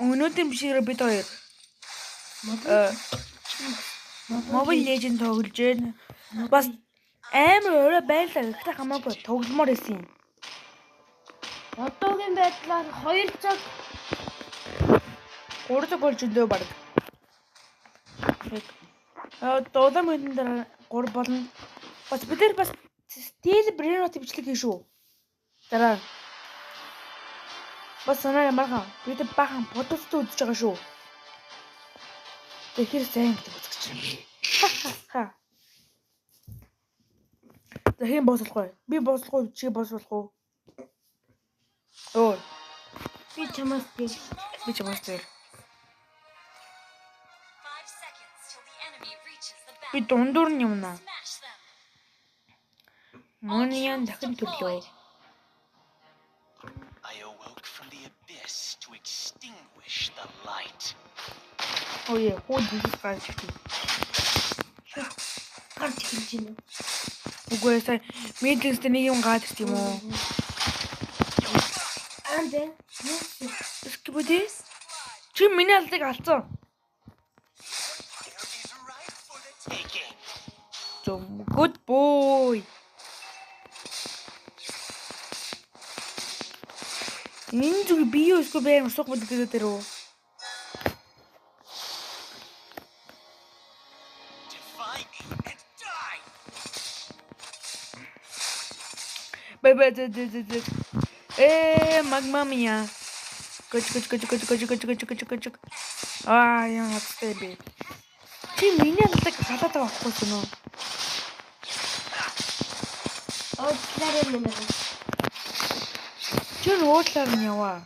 Өнөөдөр бишээр бид хоёр Mobile Legends тоглож байна. Бас амар өрөө байлаа гэхдээ хамаагүй тогломоор байсан юм. Одоогийн байдлаар 2 цаг 3 цаг болж өндөө баг. Дулаан мэдэн дээр 3 болно. Бас бид нар бас стил брэнот бичлэг хийн шүү. Дараа. Бас санаа ямархан бид бахан бодолт үзэж байгаа шүү. Тэгэхээр сайн гэдэг үзэж байна. Захин босолгүй. Би босолгүй чи босолгүй. Өө. би чамаас би чамаас дээр. Би дундуур нь юмнаа. Мониан дахин төрлөө. Oh yeah, hold this guy. гарч ирж байна. Үгүй ээ, медлэст нэг юм гад ирт юм уу? Андэ. Скибэдэ? Чи миний алдыг алдсан. Good boy. Энэ зүг би юу эсвэл бээр суух болдог гэдэг дэрөө. Бэбэ магма мия. Гоч. Яа хэвтэй. Чи миний алдыг халаад байгаа байхгүй юу? Уучлаарай минь. Чи уучлаар нь яваа.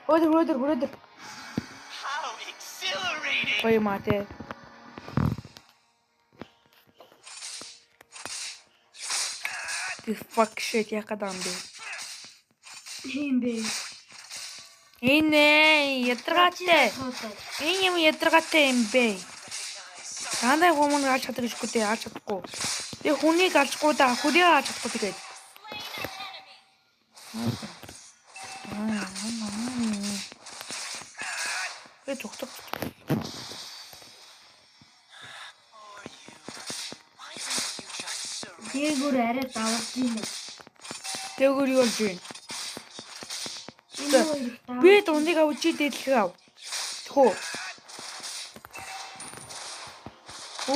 Хөөдөр. Ой мате. This fuck shit я кадам би. Хинбэ. Энэ ятрагатай. Энэ юм ятрагатай юм бэ. Тандаа хүмүүс алж чаддаг гэж үгүй алж чадахгүй. Тэгээ хүнийг алжгүй да хүрээ алж чадахгүй тэгээд. Эй тогтох. Дээгүүр арай давж байна. Дээгүүр юу болж байна? Би дундыг авч идэлхээ ав. Тхөө.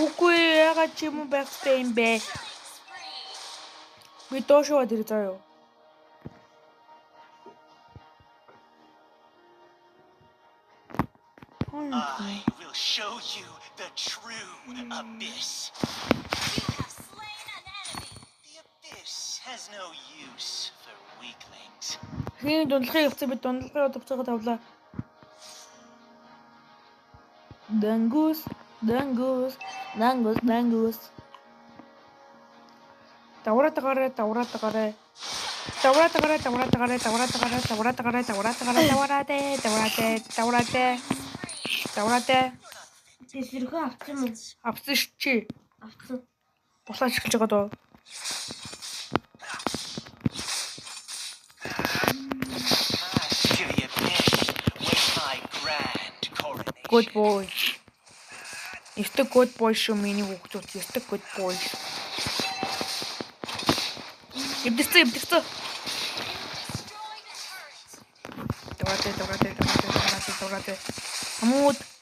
Үгүй ягаад ч юм байхтай юм бэ? Би доошоо дэр заяа. I will show you the true abyss. The abyss has no use for weaklings. Хин дундлагын явцсан бид дундлагын төвцөөгөө тавлаа. Дангус. Тавратагараа. Тэсэрхүү авсан мөн. Авсан ш чи. Авсан. Буслаач эхэлж байгаа доо. Good boy. Este good boy шүү миний хүүхдүүд. Este good boy. Эвдэрсэн. Давайте.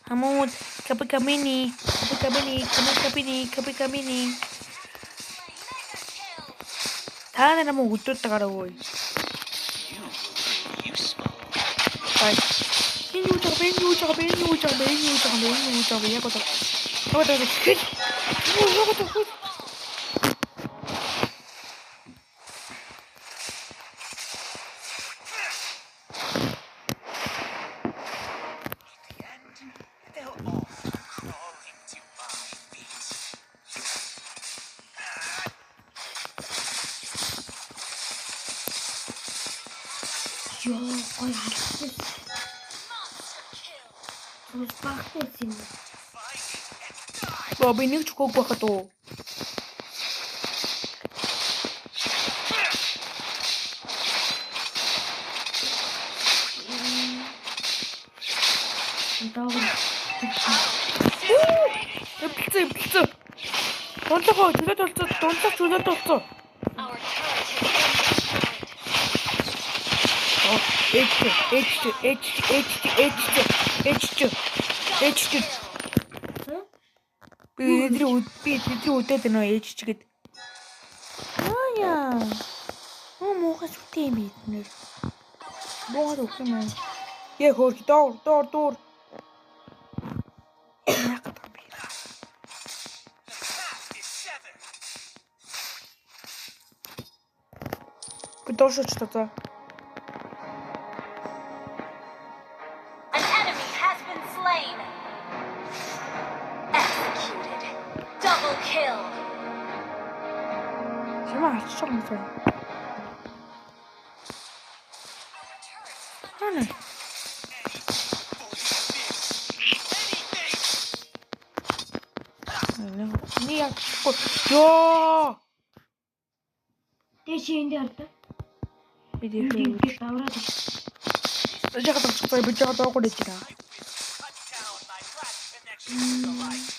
Хамууд. Капикамини. Та нараа мөн өдөртөгаараа ой. Бай. Юу жоо яг одоо. Ёо, гой халахгүй. Тус багтай юм. Баби нэг ч хог байхад уу. Доогор. Эвлцээ. Дундлага чөлөөт болцоо. Дундлага чөлөөт болцоо. Our turret has been destroyed. Би тэдний үдээд нөө ээж чигэд. Яа. Муухай сүтээ юм бид. Боор өгөх юм аа. Яа хөрх доор. Яах гэдэг юм бэ? Би доош очтоо. An enemy has been slain. Executed. Double kill. Чамаа алччих юм байна. Хана. Ниа. Ёо. Дэш энэ дээр. Би Энд давраад. яагаад тавцгаа би жоо доогоо дэжээ. Cut down my last connection to the light.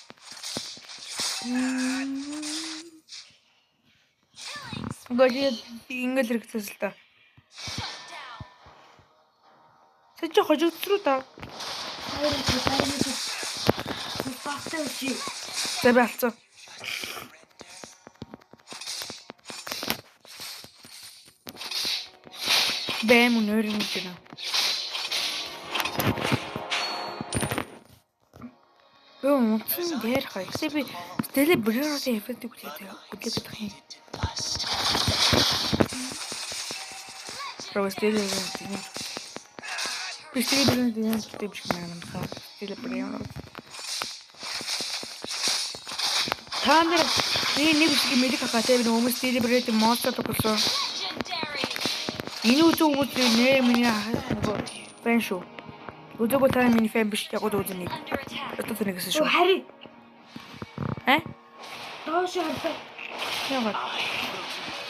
Гojid ингээл хэрэгцээс л та. Shut down. Сэч хожигдсруу та. Хайрын багтаа чи. За би алцсан. Бэм өнөр юм чинь. Үнэн дээр хайгсаа би тэле бэрээрээ эффект үлээдэг юм. Провестэлээ юм. Пистэлээ юм тийм шиг юм хаа. Тэле бэрээр. Таандэр нэг шиг медик хатаа би хүмүүс тэле бэрээд монстр тогсон. Legendary. Энэ үгүй нэ миний фэн шүү. Үзэгөө та миний фэн биш яг уу үзэнэ. Under attack. Өтөд нэгсэн шүү. Хари. Доош хараа. Яагаад? I will do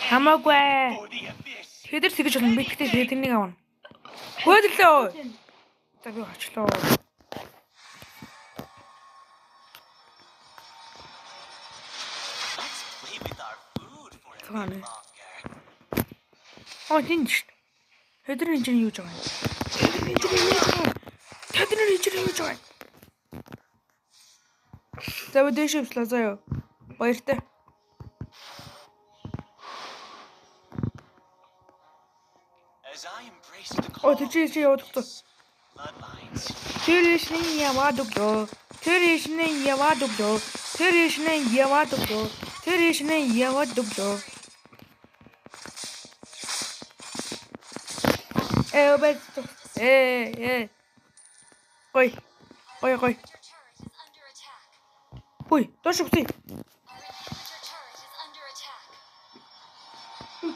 Хамаагүй. for the abyss. Тэдэр тэгэж болно. Би гэхдээ тэрнийг авна. Хөөдлөө. За би очлоо. Let's play with our food for a Come on, bit eh. longer. Тийм шүү. Тэдэр энэ чинь юу гэж байгаа юм? Тэдэр энэ чинь юу гэж байгаа юм? За би дэш өвслөө заяа. Баяртай. As I embrace the Оо call, тэр чи яваад өгтөө. bloodlines. Тэрэшний яваад өглөө. Тэрэшний яваад өглөө. Тэрэшний яваад өглөө. Тэрэшний яваад өглөө. Бэт. Гой. Your turret is under attack. Ой, доош өгтөө. Our inhibitor turret is under attack.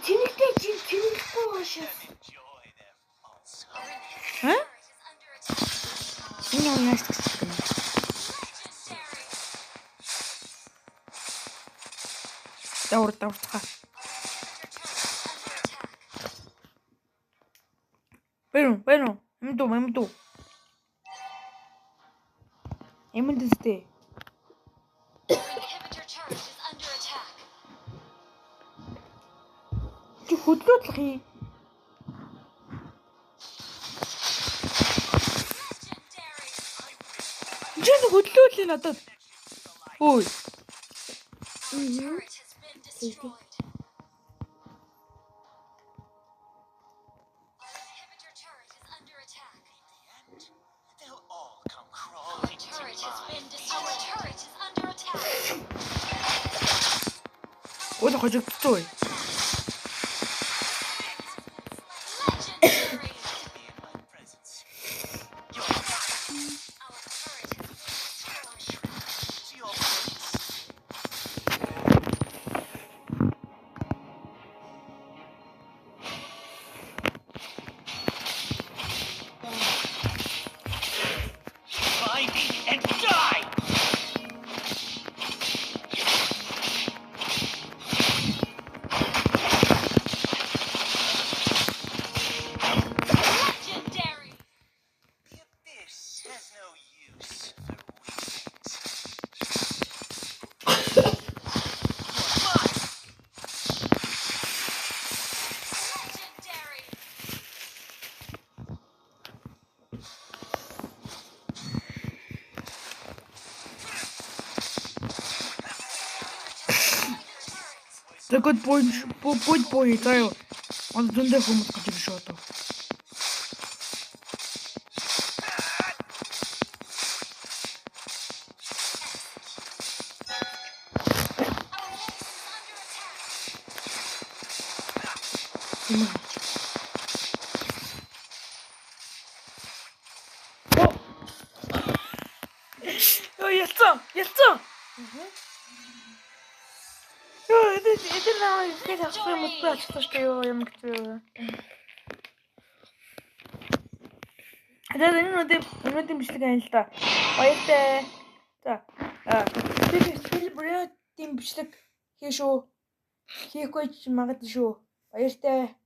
Тэнэгтэй чи тэнэхгүй хаашаа. Enjoy their false Our hope. inhibitor Huh? turret is under attack. Энэ юу яаш гэсэн юм. Legendary. Давар. Our inhibitor turret is under attack. Bueno. Эмдүү. Эмдэстэй. Our inhibitor turret is under attack. Чи хөдлөөдлөх юм. Legendary. Чи хөдлөөлээ надад. Ой. Our turret has been destroyed. Our inhibitor turret is under attack. They'll all come Our crawling to turret has my been destroyed. Our turret is under attack. Ой хожигдчихгүй. Legendary. be in my presence. Your Our turret has been destroyed. to your place. Find me and die! Тэгэхэд бой заяа. Он зөндөө хүмүүс гэж ирж шүү дээ. Яцсан. Это нам теперь ахшгүй мөчтэй шүү дээ юм гэж. Тэгээд энэ бичлэг байна л да. Баяртай. За. Тэр бүрийн бичлэг хийхгүй магадгүй шүү. Баяртай.